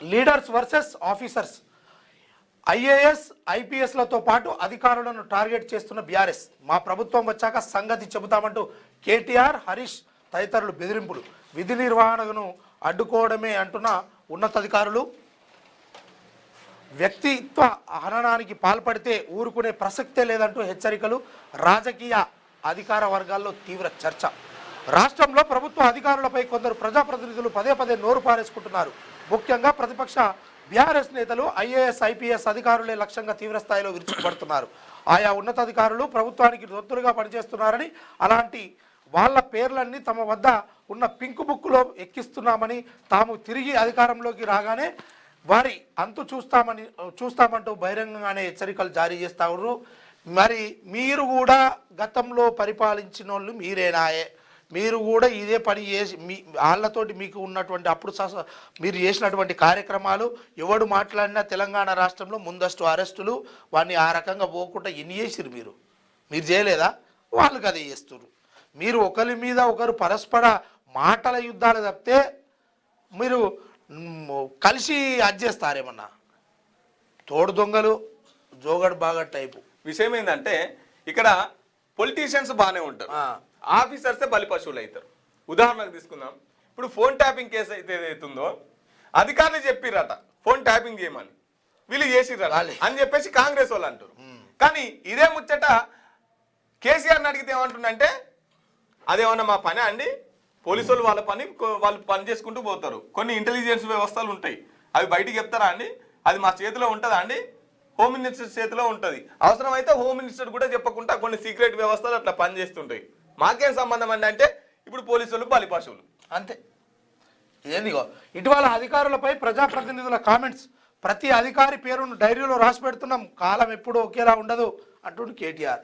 Leaders versus officers. IAS ఐపీఎస్లతో పాటు అధికారులను target చేస్తున్న బీఆర్ఎస్. మా ప్రభుత్వం వచ్చాక సంగతి చెబుతామంటూ కేటీఆర్, హరీష్ తదితరులు బెదిరింపులు. విధి నిర్వహణను అడ్డుకోవడమే అంటున్న ఉన్నతాధికారులు. వ్యక్తిత్వ హననానికి పాల్పడితే ఊరుకునే ప్రసక్తే లేదంటూ హెచ్చరికలు. రాజకీయ అధికార వర్గాల్లో తీవ్ర చర్చ. రాష్ట్రంలో ప్రభుత్వ అధికారులపై కొందరు ప్రజాప్రతినిధులు పదే పదే నోరు పారేసుకుంటున్నారు. ముఖ్యంగా ప్రతిపక్ష బీఆర్ఎస్ నేతలు ఐఏఎస్ ఐపీఎస్ అధికారులే లక్ష్యంగా తీవ్రస్థాయిలో విరుచుకుపడుతున్నారు. ఆయా ఉన్నతాధికారులు ప్రభుత్వానికి దొత్తులుగా పనిచేస్తున్నారని, అలాంటి వాళ్ళ పేర్లన్నీ తమ వద్ద ఉన్న పింక్ బుక్లో ఎక్కిస్తున్నామని, తాము తిరిగి అధికారంలోకి రాగానే వారి అంతు చూస్తామంటూ బహిరంగంగానే హెచ్చరికలు జారీ చేస్తారు. మరి మీరు కూడా గతంలో పరిపాలించిన వాళ్ళు మీరేనాయే, మీరు కూడా ఇదే పని చేసి వాళ్ళతోటి మీకు ఉన్నటువంటి అప్పుడు మీరు చేసినటువంటి కార్యక్రమాలు ఎవడు మాట్లాడినా తెలంగాణ రాష్ట్రంలో ముందస్తు అరెస్టులు వాడిని ఆ రకంగా పోకుండా ఎన్ని చేసిరు మీరు చేయలేదా? వాళ్ళకి అదే చేస్తున్నారు. మీరు ఒకరి మీద ఒకరు పరస్పర మాటల యుద్ధాలు తప్పితే మీరు కలిసి అడ్జేస్తారేమన్నా. తోడు దొంగలు జోగడు బాగా టైపు. విషయం ఏంటంటే ఇక్కడ పొలిటీషియన్స్ బాగానే ఉంటారు, ఆఫీసర్సే బలి పశువులు అవుతారు. ఉదాహరణకు తీసుకుందాం, ఇప్పుడు ఫోన్ ట్యాపింగ్ కేసు అయితే ఏదైతుందో అధికారులు చెప్పిరట ఫోన్ ట్యాపింగ్ చేయమని, వీళ్ళు చేసిర్రట అని చెప్పేసి కాంగ్రెస్ వాళ్ళు అంటారు. కానీ ఇదే ముచ్చట కేసీఆర్ని అడిగితే ఏమంటుందంటే అదేమన్నా మా పని అండి, పోలీసు వాళ్ళు వాళ్ళు పని చేసుకుంటూ పోతారు. కొన్ని ఇంటెలిజెన్స్ వ్యవస్థలు ఉంటాయి, అవి బయటికి చెప్తారా అండి? అది మా చేతిలో ఉంటుందా అండి? హోమ్ మినిస్టర్ చేతిలో ఉంటుంది. అవసరమైతే హోమ్ మినిస్టర్ కూడా చెప్పకుండా కొన్ని సీక్రెట్ వ్యవస్థలు అట్లా పనిచేస్తుంటాయి. మాకేం సంబంధం అండి అంటే ఇప్పుడు పోలీసులు బలిపశువులు అంతే. ఏందిగో ఇటీవల అధికారులపై ప్రజాప్రతినిధుల కామెంట్స్. ప్రతి అధికారి పేరును డైరీలో రాసి పెడుతున్నాం, కాలం ఎప్పుడు ఒకేలా ఉండదు అంటుండు కేటీఆర్.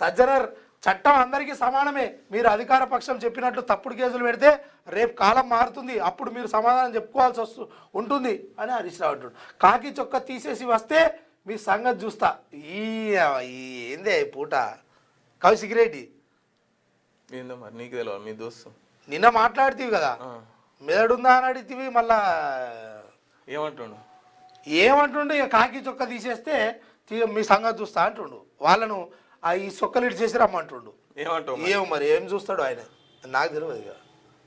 సజ్జనర్ చట్టం అందరికీ సమానమే, మీరు అధికార పక్షం చెప్పినట్లు తప్పుడు కేసులు పెడితే రేపు కాలం మారుతుంది, అప్పుడు మీరు సమాధానం చెప్పుకోవాల్సి ఉంటుంది అని హరీష్ రావు అంటుడు. కాకి చొక్క తీసేసి వస్తే మీ సంగతి చూస్తా. ఏందే పూట కవి సిగరెట్ ఏందో మరి నీకు తెలియదు, మీ దోస్తు నిన్న మాట్లాడుతీవి కదా, మెదడుందా అని అడిగితేవి, మళ్ళా ఏమంటుండు ఇక కాకి చొక్క తీసేస్తే మీ సంగతి చూస్తా అంటుండు. వాళ్ళను ఈ సొక్కలు ఇటు చేసి రమ్మంటుండు. ఏమో మరి ఏం చూస్తాడు ఆయన, నాకు తెలియదు ఇక.